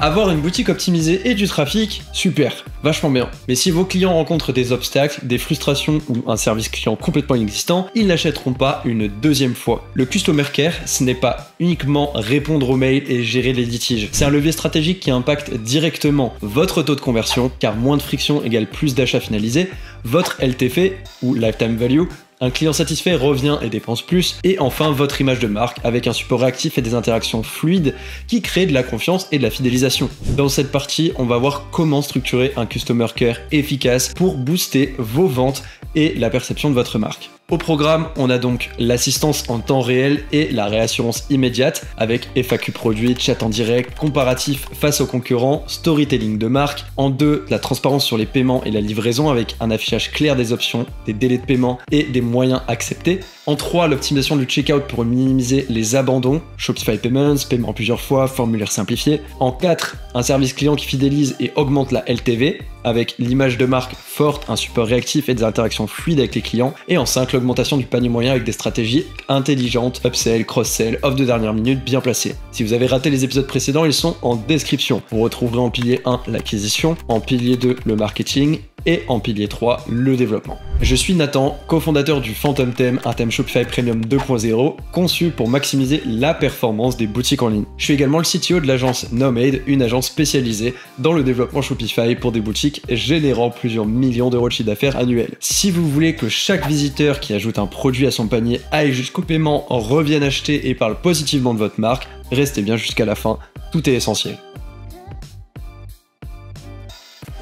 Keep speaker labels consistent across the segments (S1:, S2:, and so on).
S1: Avoir une boutique optimisée et du trafic, super, vachement bien. Mais si vos clients rencontrent des obstacles, des frustrations ou un service client complètement inexistant, ils n'achèteront pas une deuxième fois. Le Customer Care, ce n'est pas uniquement répondre aux mails et gérer les litiges. C'est un levier stratégique qui impacte directement votre taux de conversion, car moins de friction égale plus d'achats finalisés, votre LTV ou Lifetime Value, un client satisfait revient et dépense plus, et enfin votre image de marque avec un support réactif et des interactions fluides qui créent de la confiance et de la fidélisation. Dans cette partie, on va voir comment structurer un Customer Care efficace pour booster vos ventes et la perception de votre marque. Au programme, on a donc l'assistance en temps réel et la réassurance immédiate avec FAQ produit, chat en direct, comparatif face aux concurrents, storytelling de marque. En 2, la transparence sur les paiements et la livraison avec un affichage clair des options, des délais de paiement et des moyens acceptés. En 3, l'optimisation du checkout pour minimiser les abandons, Shopify Payments, paiement en plusieurs fois, formulaire simplifié. En 4, un service client qui fidélise et augmente la LTV avec l'image de marque forte, un support réactif et des interactions fluides avec les clients. Et en 5, l'augmentation du panier moyen avec des stratégies intelligentes, upsell, cross-sell, offre de dernière minute bien placées. Si vous avez raté les épisodes précédents, ils sont en description. Vous retrouverez en pilier 1 l'acquisition, en pilier 2 le marketing, et en pilier 3, le développement. Je suis Nathan, cofondateur du Phantom Theme, un thème Shopify Premium 2.0, conçu pour maximiser la performance des boutiques en ligne. Je suis également le CTO de l'agence Nomade, une agence spécialisée dans le développement Shopify pour des boutiques générant plusieurs millions d'euros de chiffre d'affaires annuel. Si vous voulez que chaque visiteur qui ajoute un produit à son panier aille jusqu'au paiement, revienne acheter et parle positivement de votre marque, restez bien jusqu'à la fin, tout est essentiel.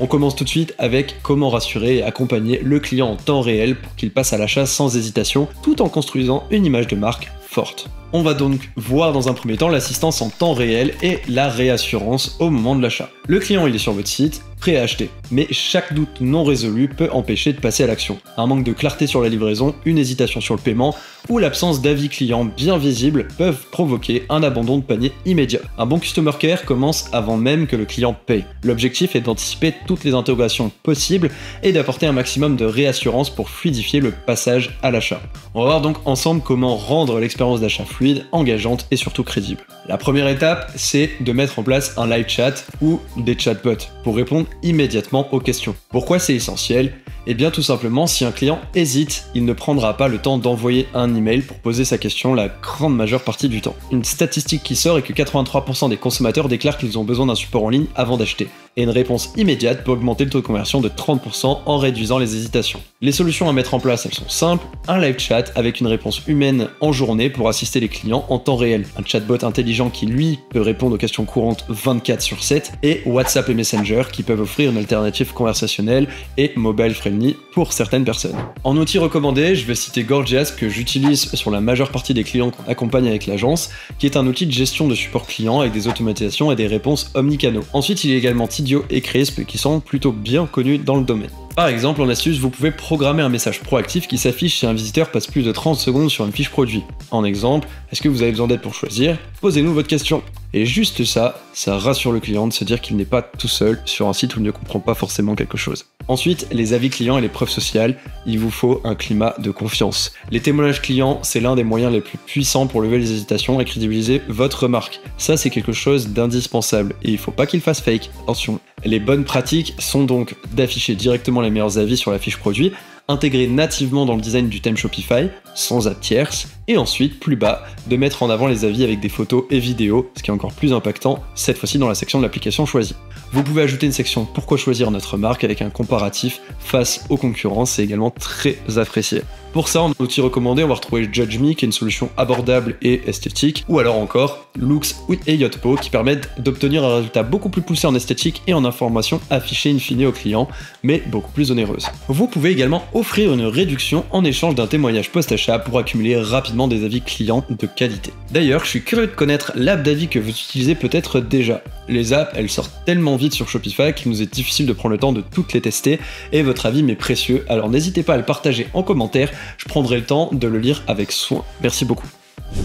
S1: On commence tout de suite avec comment rassurer et accompagner le client en temps réel pour qu'il passe à l'achat sans hésitation, tout en construisant une image de marque forte. On va donc voir dans un premier temps l'assistance en temps réel et la réassurance au moment de l'achat. Le client il est sur votre site, prêt à acheter, mais chaque doute non résolu peut empêcher de passer à l'action. Un manque de clarté sur la livraison, une hésitation sur le paiement ou l'absence d'avis client bien visible peuvent provoquer un abandon de panier immédiat. Un bon Customer Care commence avant même que le client paye. L'objectif est d'anticiper toutes les interrogations possibles et d'apporter un maximum de réassurance pour fluidifier le passage à l'achat. On va voir donc ensemble comment rendre l'expérience d'achat fluide, engageante et surtout crédible. La première étape, c'est de mettre en place un live chat ou des chatbots pour répondre immédiatement aux questions. Pourquoi c'est essentiel ? Eh bien tout simplement, si un client hésite, il ne prendra pas le temps d'envoyer un email pour poser sa question la grande majeure partie du temps. Une statistique qui sort est que 83% des consommateurs déclarent qu'ils ont besoin d'un support en ligne avant d'acheter. Et une réponse immédiate peut augmenter le taux de conversion de 30% en réduisant les hésitations. Les solutions à mettre en place, elles sont simples. Un live chat avec une réponse humaine en journée pour assister les clients en temps réel. Un chatbot intelligent qui, lui, peut répondre aux questions courantes 24/7. Et WhatsApp et Messenger qui peuvent offrir une alternative conversationnelle et mobile friendly pour certaines personnes. En outil recommandé, je vais citer Gorgias que j'utilise sur la majeure partie des clients qu'on accompagne avec l'agence, qui est un outil de gestion de support client avec des automatisations et des réponses omnicanaux. Ensuite, il y a également Tidio et Crisp qui sont plutôt bien connus dans le domaine. Par exemple, en astuce, vous pouvez programmer un message proactif qui s'affiche si un visiteur passe plus de 30 secondes sur une fiche produit. En exemple, est-ce que vous avez besoin d'aide pour choisir ? Posez-nous votre question. Et juste ça rassure le client de se dire qu'il n'est pas tout seul sur un site où il ne comprend pas forcément quelque chose. Ensuite, les avis clients et les preuves sociales, il vous faut un climat de confiance. Les témoignages clients, c'est l'un des moyens les plus puissants pour lever les hésitations et crédibiliser votre marque. Ça, c'est quelque chose d'indispensable et il faut pas qu'il fasse fake. Attention. Les bonnes pratiques sont donc d'afficher directement les meilleurs avis sur la fiche produit, intégrer nativement dans le design du thème Shopify, sans app tierce, et ensuite, plus bas, de mettre en avant les avis avec des photos et vidéos, ce qui est encore plus impactant, cette fois-ci dans la section de l'application choisie. Vous pouvez ajouter une section « Pourquoi choisir notre marque » avec un comparatif face aux concurrents, c'est également très apprécié. Pour ça, en outil recommandé, on va retrouver Judge Me, qui est une solution abordable et esthétique, ou alors encore Loox et Yotpo, qui permettent d'obtenir un résultat beaucoup plus poussé en esthétique et en information affichée in fine au client, mais beaucoup plus onéreuse. Vous pouvez également offrir une réduction en échange d'un témoignage post-achat pour accumuler rapidement des avis clients de qualité. D'ailleurs, je suis curieux de connaître l'app d'avis que vous utilisez peut-être déjà. Les apps, elles sortent tellement vite sur Shopify qu'il nous est difficile de prendre le temps de toutes les tester, et votre avis m'est précieux, alors n'hésitez pas à le partager en commentaire, je prendrai le temps de le lire avec soin. Merci beaucoup.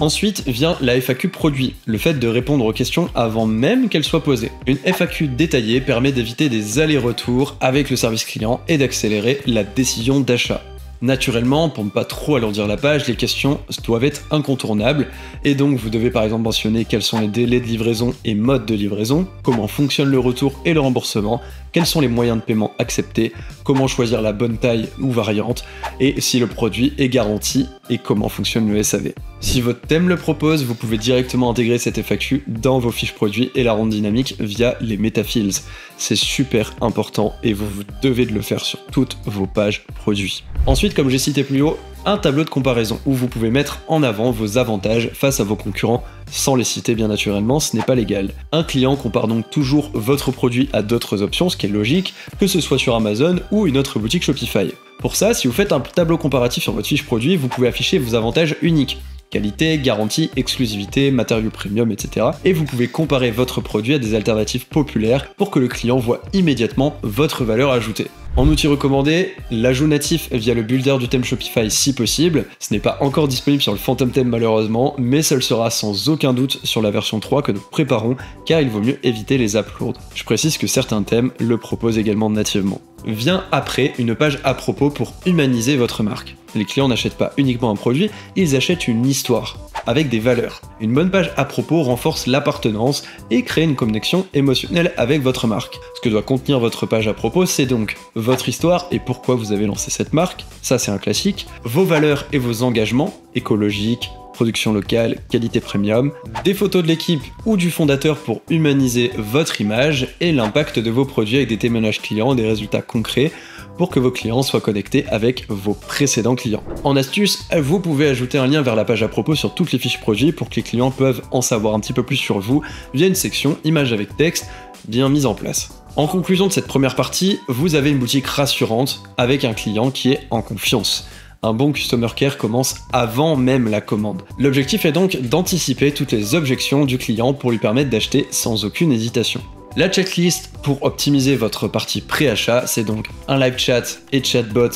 S1: Ensuite vient la FAQ produit, le fait de répondre aux questions avant même qu'elles soient posées. Une FAQ détaillée permet d'éviter des allers-retours avec le service client et d'accélérer la décision d'achat. Naturellement, pour ne pas trop alourdir la page, les questions doivent être incontournables, et donc vous devez par exemple mentionner quels sont les délais de livraison et modes de livraison, comment fonctionne le retour et le remboursement, quels sont les moyens de paiement acceptés, comment choisir la bonne taille ou variante, et si le produit est garanti, et comment fonctionne le SAV. Si votre thème le propose, vous pouvez directement intégrer cette FAQ dans vos fiches produits et la rendre dynamique via les metafields. C'est super important et vous devez de le faire sur toutes vos pages produits. Ensuite, comme j'ai cité plus haut, un tableau de comparaison où vous pouvez mettre en avant vos avantages face à vos concurrents sans les citer bien naturellement, ce n'est pas légal. Un client compare donc toujours votre produit à d'autres options, ce qui est logique, que ce soit sur Amazon ou une autre boutique Shopify. Pour ça, si vous faites un tableau comparatif sur votre fiche produit, vous pouvez afficher vos avantages uniques. Qualité, garantie, exclusivité, matériaux premium, etc. Et vous pouvez comparer votre produit à des alternatives populaires pour que le client voit immédiatement votre valeur ajoutée. En outil recommandé, l'ajout natif via le builder du thème Shopify si possible. Ce n'est pas encore disponible sur le Phantom Theme malheureusement, mais ça le sera sans aucun doute sur la version 3 que nous préparons, car il vaut mieux éviter les apps lourdes. Je précise que certains thèmes le proposent également nativement. Vient après une page à propos pour humaniser votre marque. Les clients n'achètent pas uniquement un produit, ils achètent une histoire, avec des valeurs. Une bonne page à propos renforce l'appartenance et crée une connexion émotionnelle avec votre marque. Ce que doit contenir votre page à propos, c'est donc votre histoire et pourquoi vous avez lancé cette marque, ça c'est un classique, vos valeurs et vos engagements, écologiques, production locale, qualité premium, des photos de l'équipe ou du fondateur pour humaniser votre image et l'impact de vos produits avec des témoignages clients, des résultats concrets pour que vos clients soient connectés avec vos précédents clients. En astuce, vous pouvez ajouter un lien vers la page à propos sur toutes les fiches produits pour que les clients peuvent en savoir un petit peu plus sur vous via une section images avec texte bien mise en place. En conclusion de cette première partie, vous avez une boutique rassurante avec un client qui est en confiance. Un bon customer care commence avant même la commande. L'objectif est donc d'anticiper toutes les objections du client pour lui permettre d'acheter sans aucune hésitation. La checklist pour optimiser votre partie pré-achat, c'est donc un live chat et chatbot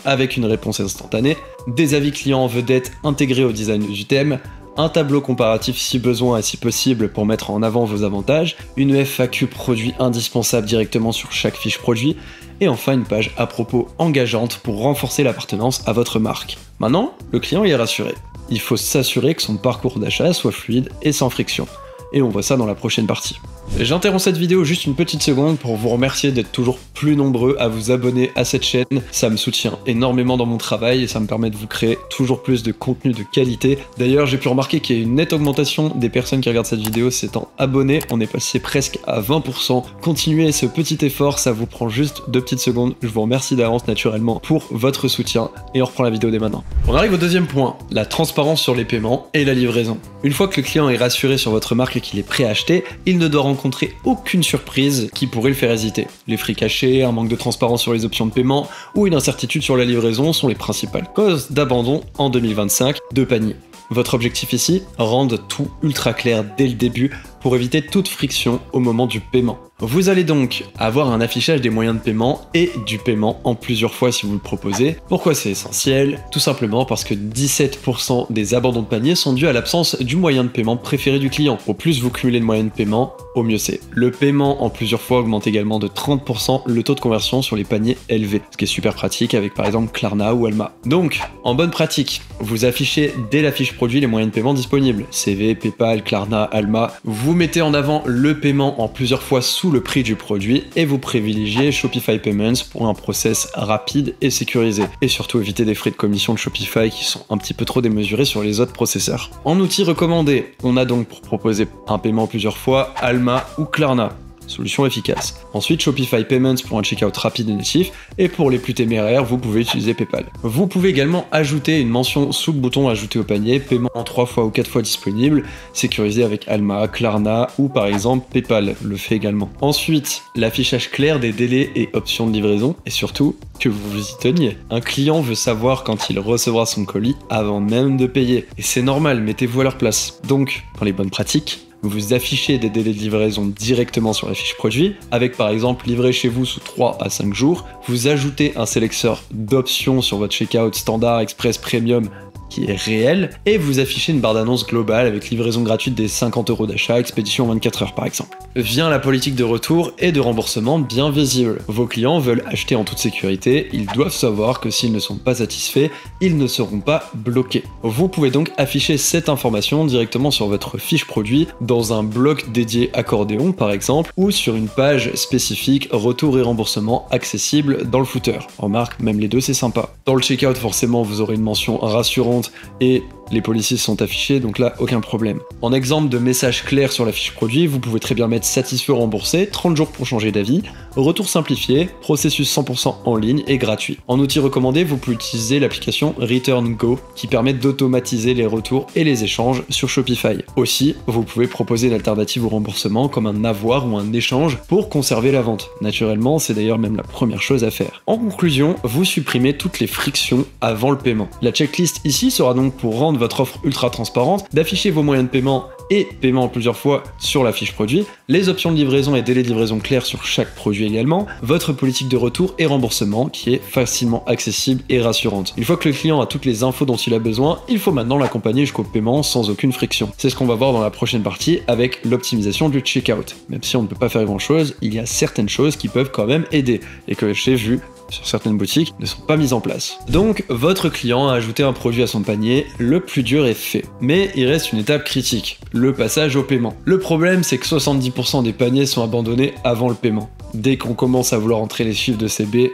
S1: avec une réponse instantanée, des avis clients en vedette intégrés au design du thème, un tableau comparatif si besoin et si possible pour mettre en avant vos avantages, une FAQ produit indispensable directement sur chaque fiche produit, et enfin une page à propos engageante pour renforcer l'appartenance à votre marque. Maintenant, le client est rassuré. Il faut s'assurer que son parcours d'achat soit fluide et sans friction. Et on voit ça dans la prochaine partie. J'interromps cette vidéo juste une petite seconde pour vous remercier d'être toujours plus nombreux à vous abonner à cette chaîne. Ça me soutient énormément dans mon travail et ça me permet de vous créer toujours plus de contenu de qualité. D'ailleurs, j'ai pu remarquer qu'il y a une nette augmentation des personnes qui regardent cette vidéo s'étant abonnées. On est passé presque à 20%. Continuez ce petit effort, ça vous prend juste 2 petites secondes. Je vous remercie d'avance naturellement pour votre soutien et on reprend la vidéo dès maintenant. On arrive au deuxième point, la transparence sur les paiements et la livraison. Une fois que le client est rassuré sur votre marque et qu'il est prêt à acheter, il ne doit rencontrer aucune surprise qui pourrait le faire hésiter. Les frais cachés, un manque de transparence sur les options de paiement ou une incertitude sur la livraison sont les principales causes d'abandon en 2025 de panier. Votre objectif ici, rendre tout ultra clair dès le début pour éviter toute friction au moment du paiement. Vous allez donc avoir un affichage des moyens de paiement et du paiement en plusieurs fois si vous le proposez. Pourquoi c'est essentiel? Tout simplement parce que 17% des abandons de panier sont dus à l'absence du moyen de paiement préféré du client. Au plus vous cumulez de moyens de paiement, au mieux c'est. Le paiement en plusieurs fois augmente également de 30% le taux de conversion sur les paniers élevés, ce qui est super pratique avec par exemple Klarna ou Alma. Donc, en bonne pratique, vous affichez dès la fiche produit les moyens de paiement disponibles. CV, PayPal, Klarna, Alma. Vous mettez en avant le paiement en plusieurs fois sous le prix du produit et vous privilégiez Shopify Payments pour un process rapide et sécurisé. Et surtout éviter des frais de commission de Shopify qui sont un petit peu trop démesurés sur les autres processeurs. En outils recommandés, on a donc pour proposer un paiement plusieurs fois Alma ou Klarna. Solution efficace. Ensuite, Shopify Payments pour un checkout rapide et natif, et pour les plus téméraires, vous pouvez utiliser PayPal. Vous pouvez également ajouter une mention sous le bouton ajouter au panier, paiement en 3 fois ou 4 fois disponible, sécurisé avec Alma, Klarna ou par exemple PayPal le fait également. Ensuite, l'affichage clair des délais et options de livraison, et surtout, que vous vous y teniez. Un client veut savoir quand il recevra son colis avant même de payer, et c'est normal, mettez-vous à leur place. Donc, dans les bonnes pratiques, vous affichez des délais de livraison directement sur la fiche produit, avec par exemple livré chez vous sous 3 à 5 jours, vous ajoutez un sélecteur d'options sur votre checkout standard, express, premium qui est réel, et vous affichez une barre d'annonce globale avec livraison gratuite des 50 € d'achat, expédition en 24 heures par exemple. Vient la politique de retour et de remboursement bien visible. Vos clients veulent acheter en toute sécurité, ils doivent savoir que s'ils ne sont pas satisfaits, ils ne seront pas bloqués. Vous pouvez donc afficher cette information directement sur votre fiche produit, dans un bloc dédié accordéon par exemple, ou sur une page spécifique retour et remboursement accessible dans le footer. Remarque, même les deux c'est sympa. Dans le checkout forcément vous aurez une mention rassurante et les policiers sont affichés, donc là, aucun problème. En exemple de message clair sur la fiche produit, vous pouvez très bien mettre satisfait ou remboursé, 30 jours pour changer d'avis, retour simplifié, processus 100% en ligne et gratuit. En outil recommandé, vous pouvez utiliser l'application Return Go qui permet d'automatiser les retours et les échanges sur Shopify. Aussi, vous pouvez proposer une alternative au remboursement comme un avoir ou un échange pour conserver la vente. Naturellement, c'est d'ailleurs même la première chose à faire. En conclusion, vous supprimez toutes les frictions avant le paiement. La checklist ici sera donc pour rendre votre offre ultra transparente, d'afficher vos moyens de paiement et paiement en plusieurs fois sur la fiche produit, les options de livraison et délai de livraison clairs sur chaque produit également, votre politique de retour et remboursement qui est facilement accessible et rassurante. Une fois que le client a toutes les infos dont il a besoin, il faut maintenant l'accompagner jusqu'au paiement sans aucune friction. C'est ce qu'on va voir dans la prochaine partie avec l'optimisation du checkout. Même si on ne peut pas faire grand chose, il y a certaines choses qui peuvent quand même aider et que j'ai vu sur certaines boutiques ne sont pas mises en place. Donc votre client a ajouté un produit à son panier, le plus dur est fait. Mais il reste une étape critique, le passage au paiement. Le problème c'est que 70% des paniers sont abandonnés avant le paiement. Dès qu'on commence à vouloir entrer les chiffres de CB,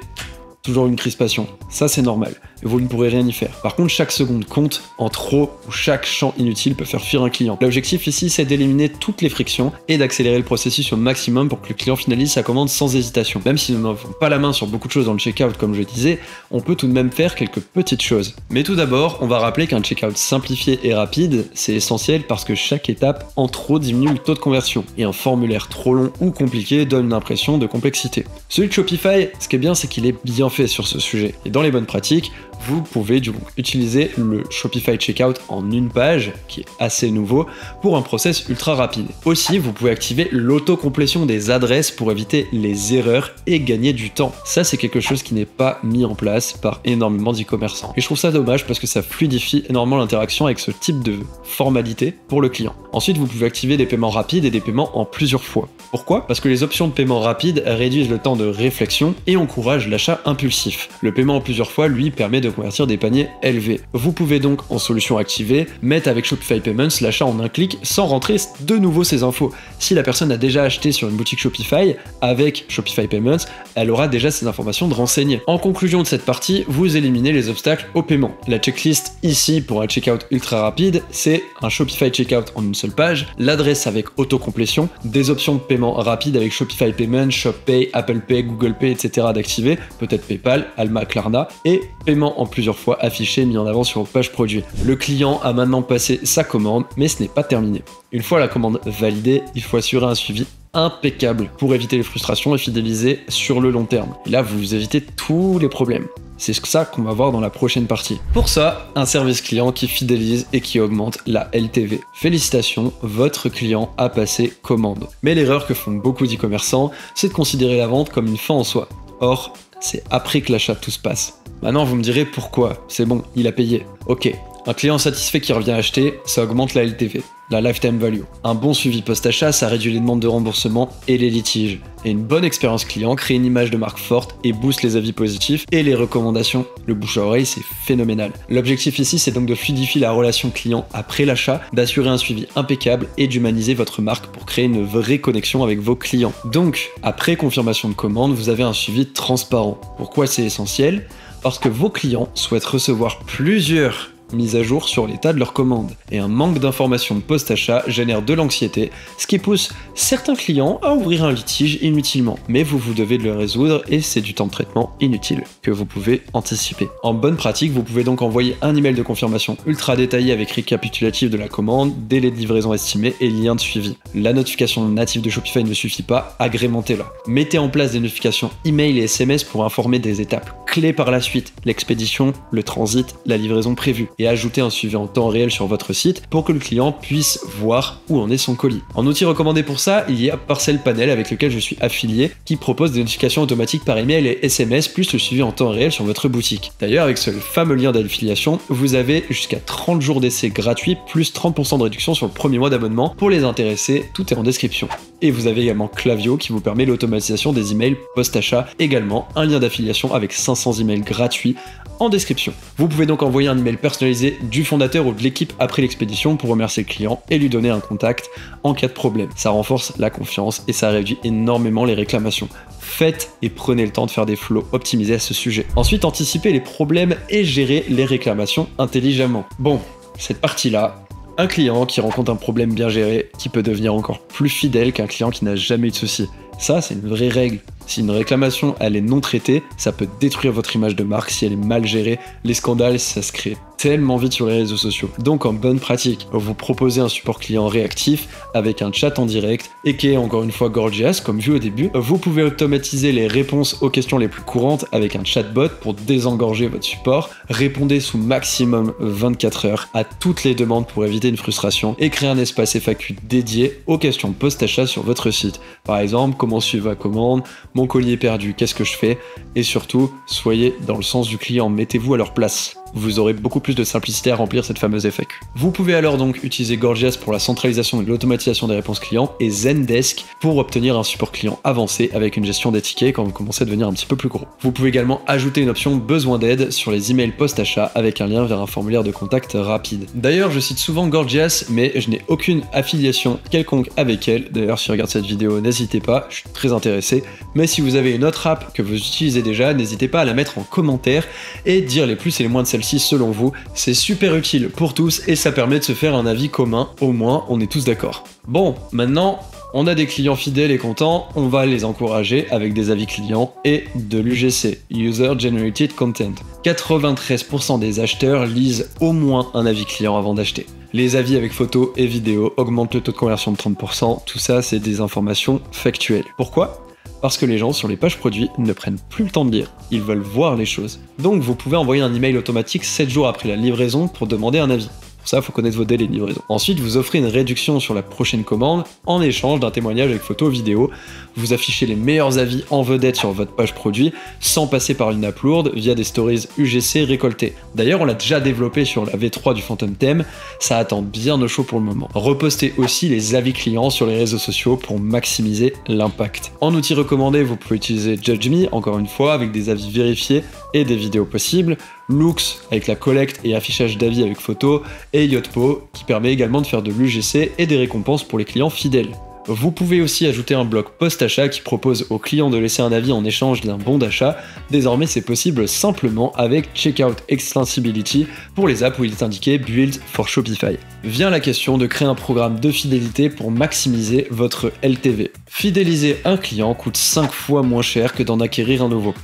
S1: toujours une crispation. Ça c'est normal, et vous ne pourrez rien y faire. Par contre, chaque seconde compte en trop, ou chaque champ inutile peut faire fuir un client. L'objectif ici, c'est d'éliminer toutes les frictions et d'accélérer le processus au maximum pour que le client finalise sa commande sans hésitation. Même si nous n'avons pas la main sur beaucoup de choses dans le checkout, comme je disais, on peut tout de même faire quelques petites choses. Mais tout d'abord, on va rappeler qu'un checkout simplifié et rapide, c'est essentiel parce que chaque étape en trop diminue le taux de conversion, et un formulaire trop long ou compliqué donne une impression de complexité. Celui de Shopify, ce qui est bien, c'est qu'il est bien fait sur ce sujet. Et dans les bonnes pratiques, vous pouvez du coup utiliser le Shopify Checkout en une page, qui est assez nouveau, pour un process ultra rapide. Aussi, vous pouvez activer l'autocomplétion des adresses pour éviter les erreurs et gagner du temps. Ça, c'est quelque chose qui n'est pas mis en place par énormément d'e-commerçants. Et je trouve ça dommage parce que ça fluidifie énormément l'interaction avec ce type de formalité pour le client. Ensuite, vous pouvez activer des paiements rapides et des paiements en plusieurs fois. Pourquoi ? Parce que les options de paiement rapide réduisent le temps de réflexion et encouragent l'achat impulsif. Le paiement en plusieurs fois, lui, permet de convertir des paniers élevés. Vous pouvez donc, en solution activée, mettre avec Shopify Payments l'achat en un clic sans rentrer de nouveau ces infos. Si la personne a déjà acheté sur une boutique Shopify, avec Shopify Payments, elle aura déjà ces informations de renseigner. En conclusion de cette partie, vous éliminez les obstacles au paiement. La checklist ici pour un checkout ultra rapide, c'est un Shopify Checkout en une seule page, l'adresse avec autocomplétion, des options de paiement rapide avec Shopify Payments, ShopPay, Apple Pay, Google Pay, etc. d'activer, peut-être PayPal, Alma, Klarna, et paiement en plusieurs fois affiché, mis en avant sur votre page produit. Le client a maintenant passé sa commande, mais ce n'est pas terminé. Une fois la commande validée, il faut assurer un suivi impeccable pour éviter les frustrations et fidéliser sur le long terme. Et là, vous évitez tous les problèmes. C'est ça qu'on va voir dans la prochaine partie. Pour ça, un service client qui fidélise et qui augmente la LTV. Félicitations, votre client a passé commande. Mais l'erreur que font beaucoup d'e-commerçants, c'est de considérer la vente comme une fin en soi. Or, c'est après que l'achat tout se passe. Maintenant, vous me direz pourquoi. C'est bon, il a payé. Ok, un client satisfait qui revient acheter, ça augmente la LTV, la lifetime value. Un bon suivi post-achat, ça réduit les demandes de remboursement et les litiges. Et une bonne expérience client crée une image de marque forte et booste les avis positifs et les recommandations. Le bouche à oreille, c'est phénoménal. L'objectif ici, c'est donc de fluidifier la relation client après l'achat, d'assurer un suivi impeccable et d'humaniser votre marque pour créer une vraie connexion avec vos clients. Donc, après confirmation de commande, vous avez un suivi transparent. Pourquoi c'est essentiel ? Parce que vos clients souhaitent recevoir plusieurs mises à jour sur l'état de leur commande. Et un manque d'informations post-achat génère de l'anxiété, ce qui pousse certains clients à ouvrir un litige inutilement. Mais vous devez le résoudre et c'est du temps de traitement inutile que vous pouvez anticiper. En bonne pratique, vous pouvez donc envoyer un email de confirmation ultra détaillé avec récapitulatif de la commande, délai de livraison estimé et lien de suivi. La notification native de Shopify ne suffit pas, agrémentez-la. Mettez en place des notifications email et SMS pour informer des étapes clés par la suite, l'expédition, le transit, la livraison prévue. et ajouter un suivi en temps réel sur votre site pour que le client puisse voir où en est son colis. En outil recommandé pour ça, il y a Parcel Panel avec lequel je suis affilié qui propose des notifications automatiques par email et SMS plus le suivi en temps réel sur votre boutique. D'ailleurs, avec ce fameux lien d'affiliation, vous avez jusqu'à 30 jours d'essai gratuit plus 30% de réduction sur le premier mois d'abonnement. Pour les intéressés, tout est en description. Et vous avez également Klaviyo qui vous permet l'automatisation des emails post-achat, également un lien d'affiliation avec 500 emails gratuits en description. Vous pouvez donc envoyer un email personnalisé du fondateur ou de l'équipe après l'expédition pour remercier le client et lui donner un contact en cas de problème. Ça renforce la confiance et ça réduit énormément les réclamations. Faites et prenez le temps de faire des flows optimisés à ce sujet. Ensuite, anticipez les problèmes et gérez les réclamations intelligemment. Bon, cette partie-là, un client qui rencontre un problème bien géré, qui peut devenir encore plus fidèle qu'un client qui n'a jamais eu de soucis. Ça, c'est une vraie règle. Si une réclamation, elle est non traitée, ça peut détruire votre image de marque si elle est mal gérée. Les scandales, ça se crée tellement vite sur les réseaux sociaux. Donc en bonne pratique, vous proposez un support client réactif avec un chat en direct et qui est encore une fois gorgeous comme vu au début. Vous pouvez automatiser les réponses aux questions les plus courantes avec un chatbot pour désengorger votre support. Répondez sous maximum 24 heures à toutes les demandes pour éviter une frustration et créer un espace FAQ dédié aux questions post-achat sur votre site. Par exemple, comment suivre ma commande, mon colis est perdu, qu'est-ce que je fais? Et surtout, soyez dans le sens du client, mettez-vous à leur place. Vous aurez beaucoup plus de simplicité à remplir cette fameuse FAQ. Vous pouvez alors donc utiliser Gorgias pour la centralisation et l'automatisation des réponses clients et Zendesk pour obtenir un support client avancé avec une gestion des tickets quand vous commencez à devenir un petit peu plus gros. Vous pouvez également ajouter une option besoin d'aide sur les emails post-achat avec un lien vers un formulaire de contact rapide. D'ailleurs, je cite souvent Gorgias, mais je n'ai aucune affiliation quelconque avec elle. D'ailleurs, si vous regardez cette vidéo, n'hésitez pas, je suis très intéressé. Mais si vous avez une autre app que vous utilisez déjà, n'hésitez pas à la mettre en commentaire et dire les plus et les moins de celle-ci selon vous. C'est super utile pour tous et ça permet de se faire un avis commun, au moins on est tous d'accord. Bon, maintenant, on a des clients fidèles et contents, on va les encourager avec des avis clients et de l'UGC, User Generated Content. 93% des acheteurs lisent au moins un avis client avant d'acheter. Les avis avec photos et vidéos augmentent le taux de conversion de 30%, tout ça c'est des informations factuelles. Pourquoi ? Parce que les gens sur les pages produits ne prennent plus le temps de lire, ils veulent voir les choses. Donc vous pouvez envoyer un email automatique 7 jours après la livraison pour demander un avis. Pour ça, il faut connaître vos délais de livraison. Ensuite, vous offrez une réduction sur la prochaine commande en échange d'un témoignage avec photo vidéo. Vous affichez les meilleurs avis en vedette sur votre page produit sans passer par une app lourde via des stories UGC récoltées. D'ailleurs, on l'a déjà développé sur la V3 du Phantom Theme, ça attend bien au chaud pour le moment. Repostez aussi les avis clients sur les réseaux sociaux pour maximiser l'impact. En outil recommandé, vous pouvez utiliser Judge Me, encore une fois, avec des avis vérifiés et des vidéos possibles. Loox avec la collecte et affichage d'avis avec photo, et Yotpo qui permet également de faire de l'UGC et des récompenses pour les clients fidèles. Vous pouvez aussi ajouter un bloc post-achat qui propose aux clients de laisser un avis en échange d'un bon d'achat. Désormais, c'est possible simplement avec Checkout Extensibility pour les apps où il est indiqué Build for Shopify. Vient la question de créer un programme de fidélité pour maximiser votre LTV. Fidéliser un client coûte 5 fois moins cher que d'en acquérir un nouveau.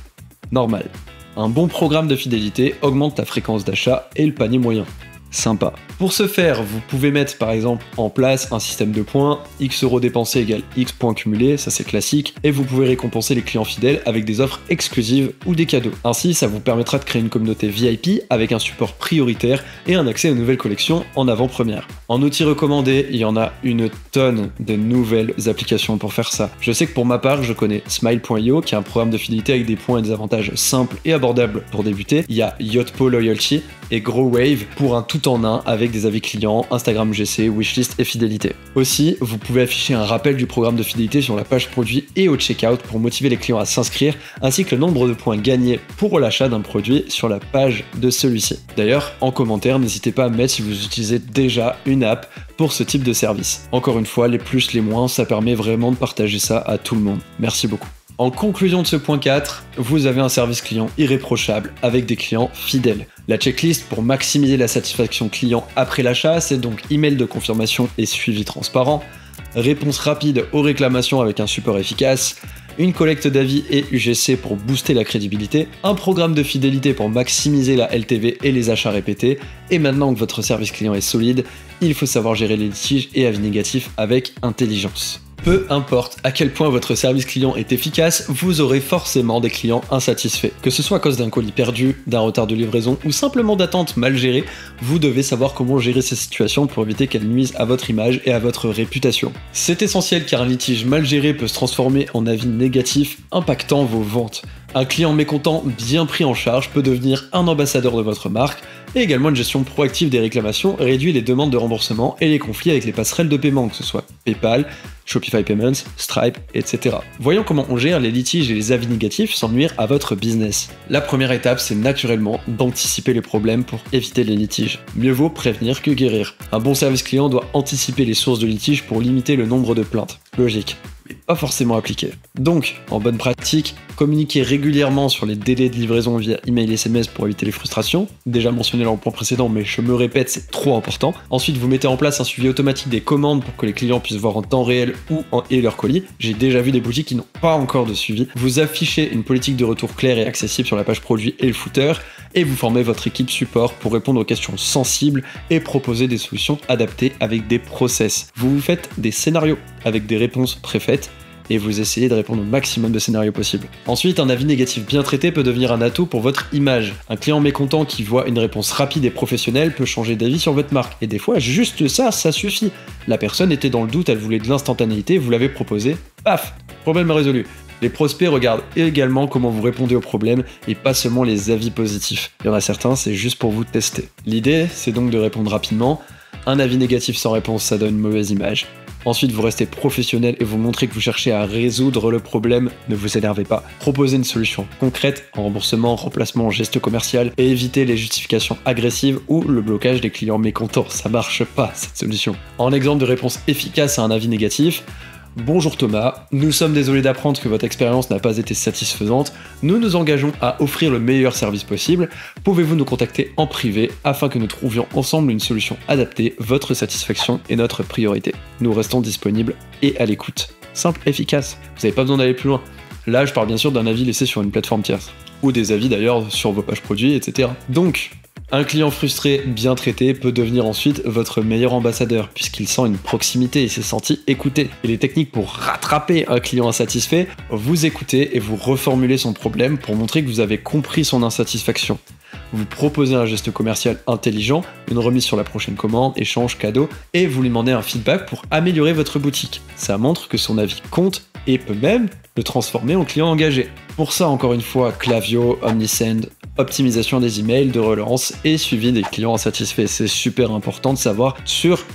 S1: Normal. Un bon programme de fidélité augmente ta fréquence d'achat et le panier moyen. Sympa. Pour ce faire, vous pouvez mettre par exemple en place un système de points, X euros dépensés égale X points cumulés, ça c'est classique, et vous pouvez récompenser les clients fidèles avec des offres exclusives ou des cadeaux. Ainsi, ça vous permettra de créer une communauté VIP avec un support prioritaire et un accès aux nouvelles collections en avant-première. En outils recommandés, il y en a une tonne de nouvelles applications pour faire ça. Je sais que pour ma part, je connais Smile.io qui est un programme de fidélité avec des points et des avantages simples et abordables pour débuter. Il y a Yotpo Loyalty et GrowWave pour un tout-en-un avec des avis clients, Instagram GC, wishlist et fidélité. Aussi, vous pouvez afficher un rappel du programme de fidélité sur la page produit et au checkout pour motiver les clients à s'inscrire, ainsi que le nombre de points gagnés pour l'achat d'un produit sur la page de celui-ci. D'ailleurs, en commentaire, n'hésitez pas à mettre si vous utilisez déjà une app pour ce type de service. Encore une fois, les plus, les moins, ça permet vraiment de partager ça à tout le monde. Merci beaucoup. En conclusion de ce point 4, vous avez un service client irréprochable avec des clients fidèles. La checklist pour maximiser la satisfaction client après l'achat, c'est donc email de confirmation et suivi transparent, réponse rapide aux réclamations avec un support efficace, une collecte d'avis et UGC pour booster la crédibilité, un programme de fidélité pour maximiser la LTV et les achats répétés, et maintenant que votre service client est solide, il faut savoir gérer les litiges et avis négatifs avec intelligence. Peu importe à quel point votre service client est efficace, vous aurez forcément des clients insatisfaits. Que ce soit à cause d'un colis perdu, d'un retard de livraison ou simplement d'attente mal gérée, vous devez savoir comment gérer ces situations pour éviter qu'elles nuisent à votre image et à votre réputation. C'est essentiel car un litige mal géré peut se transformer en avis négatif, impactant vos ventes. Un client mécontent bien pris en charge peut devenir un ambassadeur de votre marque, et également une gestion proactive des réclamations réduit les demandes de remboursement et les conflits avec les passerelles de paiement, que ce soit PayPal, Shopify Payments, Stripe, etc. Voyons comment on gère les litiges et les avis négatifs sans nuire à votre business. La première étape, c'est naturellement d'anticiper les problèmes pour éviter les litiges. Mieux vaut prévenir que guérir. Un bon service client doit anticiper les sources de litiges pour limiter le nombre de plaintes. Logique, mais pas forcément appliqué. Donc, en bonne pratique, communiquez régulièrement sur les délais de livraison via email et SMS pour éviter les frustrations. Déjà mentionné dans le point précédent, mais je me répète, c'est trop important. Ensuite, vous mettez en place un suivi automatique des commandes pour que les clients puissent voir en temps réel où est leur colis. J'ai déjà vu des boutiques qui n'ont pas encore de suivi. Vous affichez une politique de retour claire et accessible sur la page produit et le footer, et vous formez votre équipe support pour répondre aux questions sensibles et proposer des solutions adaptées avec des process. Vous faites des scénarios avec des réponses préfaites et vous essayez de répondre au maximum de scénarios possibles. Ensuite, un avis négatif bien traité peut devenir un atout pour votre image. Un client mécontent qui voit une réponse rapide et professionnelle peut changer d'avis sur votre marque. Et des fois, juste ça suffit. La personne était dans le doute, elle voulait de l'instantanéité, vous l'avez proposé, paf, problème résolu. Les prospects regardent également comment vous répondez aux problèmes et pas seulement les avis positifs. Il y en a certains, c'est juste pour vous tester. L'idée, c'est donc de répondre rapidement. Un avis négatif sans réponse, ça donne une mauvaise image. Ensuite, vous restez professionnel et vous montrez que vous cherchez à résoudre le problème, ne vous énervez pas. Proposez une solution concrète en remboursement, remplacement, geste commercial et évitez les justifications agressives ou le blocage des clients mécontents. Ça marche pas cette solution. En exemple de réponse efficace à un avis négatif, bonjour Thomas, nous sommes désolés d'apprendre que votre expérience n'a pas été satisfaisante. Nous nous engageons à offrir le meilleur service possible. Pouvez-vous nous contacter en privé afin que nous trouvions ensemble une solution adaptée? Votre satisfaction est notre priorité. Nous restons disponibles et à l'écoute. Simple, efficace. Vous n'avez pas besoin d'aller plus loin. Là, je parle bien sûr d'un avis laissé sur une plateforme tierce. Ou des avis d'ailleurs sur vos pages produits, etc. Donc, un client frustré, bien traité, peut devenir ensuite votre meilleur ambassadeur, puisqu'il sent une proximité et s'est senti écouté. Et les techniques pour rattraper un client insatisfait, vous écoutez et vous reformulez son problème pour montrer que vous avez compris son insatisfaction. Vous proposez un geste commercial intelligent, une remise sur la prochaine commande, échange, cadeau, et vous lui demandez un feedback pour améliorer votre boutique. Ça montre que son avis compte et peut même le transformer en client engagé. Pour ça, encore une fois, Klaviyo, Omnisend, optimisation des emails, de relance et suivi des clients insatisfaits. C'est super important de savoir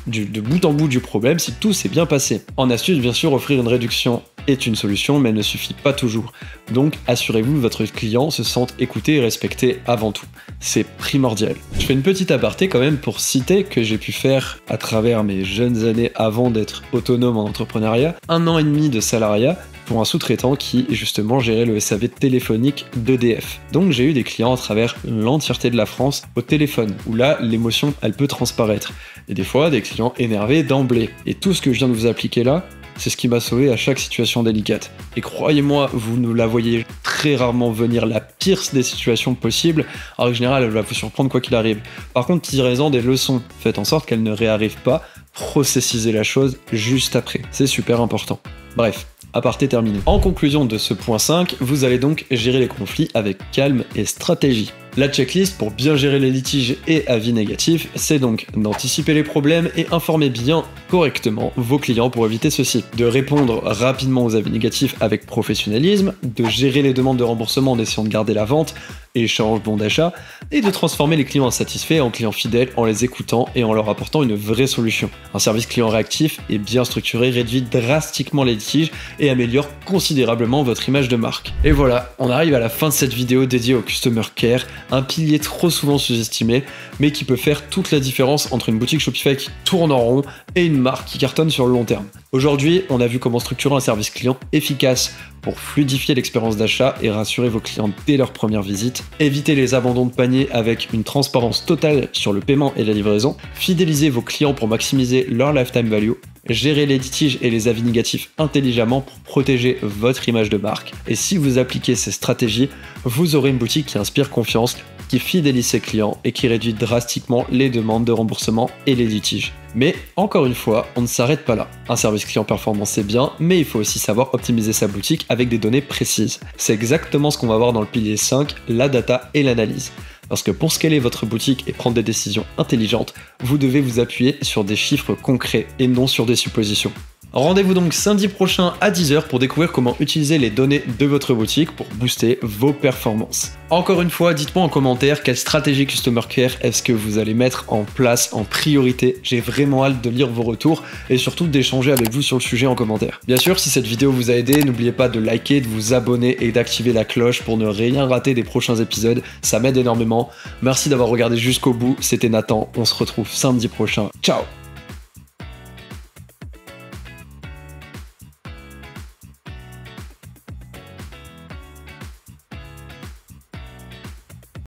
S1: de bout en bout du problème si tout s'est bien passé. En astuce, bien sûr, offrir une réduction est une solution, mais elle ne suffit pas toujours. Donc, assurez-vous que votre client se sente écouté et respecté avant tout. C'est primordial. Je fais une petite aparté quand même pour citer que j'ai pu faire à travers mes jeunes années avant d'être autonome en entrepreneuriat, 1 an et demi de salariat pour un sous-traitant qui justement gérait le SAV téléphonique d'EDF. Donc j'ai eu des clients à travers l'entièreté de la France au téléphone, où là l'émotion elle peut transparaître. Et des fois des clients énervés d'emblée. Et tout ce que je viens de vous appliquer là, c'est ce qui m'a sauvé à chaque situation délicate. Et croyez-moi, vous ne la voyez très rarement venir, la pire des situations possibles. En règle générale, elle va vous surprendre quoi qu'il arrive. Par contre, tirez-en des leçons. Faites en sorte qu'elle ne réarrive pas. Processisez la chose juste après. C'est super important. Bref. Aparté terminé. En conclusion de ce point 5, vous allez donc gérer les conflits avec calme et stratégie. La checklist pour bien gérer les litiges et avis négatifs, c'est donc d'anticiper les problèmes et informer bien correctement vos clients pour éviter ceci. De répondre rapidement aux avis négatifs avec professionnalisme, de gérer les demandes de remboursement en essayant de garder la vente, échange, bon d'achat, et de transformer les clients insatisfaits en clients fidèles en les écoutant et en leur apportant une vraie solution. Un service client réactif et bien structuré réduit drastiquement les litiges et améliore considérablement votre image de marque. Et voilà, on arrive à la fin de cette vidéo dédiée au Customer Care, un pilier trop souvent sous-estimé, mais qui peut faire toute la différence entre une boutique Shopify qui tourne en rond et une marque qui cartonne sur le long terme. Aujourd'hui, on a vu comment structurer un service client efficace pour fluidifier l'expérience d'achat et rassurer vos clients dès leur première visite, éviter les abandons de panier avec une transparence totale sur le paiement et la livraison, fidéliser vos clients pour maximiser leur lifetime value, gérer les litiges et les avis négatifs intelligemment pour protéger votre image de marque. Et si vous appliquez ces stratégies, vous aurez une boutique qui inspire confiance qui fidélise ses clients et qui réduit drastiquement les demandes de remboursement et les litiges. Mais encore une fois, on ne s'arrête pas là. Un service client performant c'est bien, mais il faut aussi savoir optimiser sa boutique avec des données précises. C'est exactement ce qu'on va voir dans le pilier 5, la data et l'analyse. Parce que pour scaler votre boutique et prendre des décisions intelligentes, vous devez vous appuyer sur des chiffres concrets et non sur des suppositions. Rendez-vous donc samedi prochain à 10h pour découvrir comment utiliser les données de votre boutique pour booster vos performances. Encore une fois, dites-moi en commentaire quelle stratégie Customer Care est-ce que vous allez mettre en place en priorité. J'ai vraiment hâte de lire vos retours et surtout d'échanger avec vous sur le sujet en commentaire. Bien sûr, si cette vidéo vous a aidé, n'oubliez pas de liker, de vous abonner et d'activer la cloche pour ne rien rater des prochains épisodes. Ça m'aide énormément. Merci d'avoir regardé jusqu'au bout. C'était Nathan. On se retrouve samedi prochain. Ciao!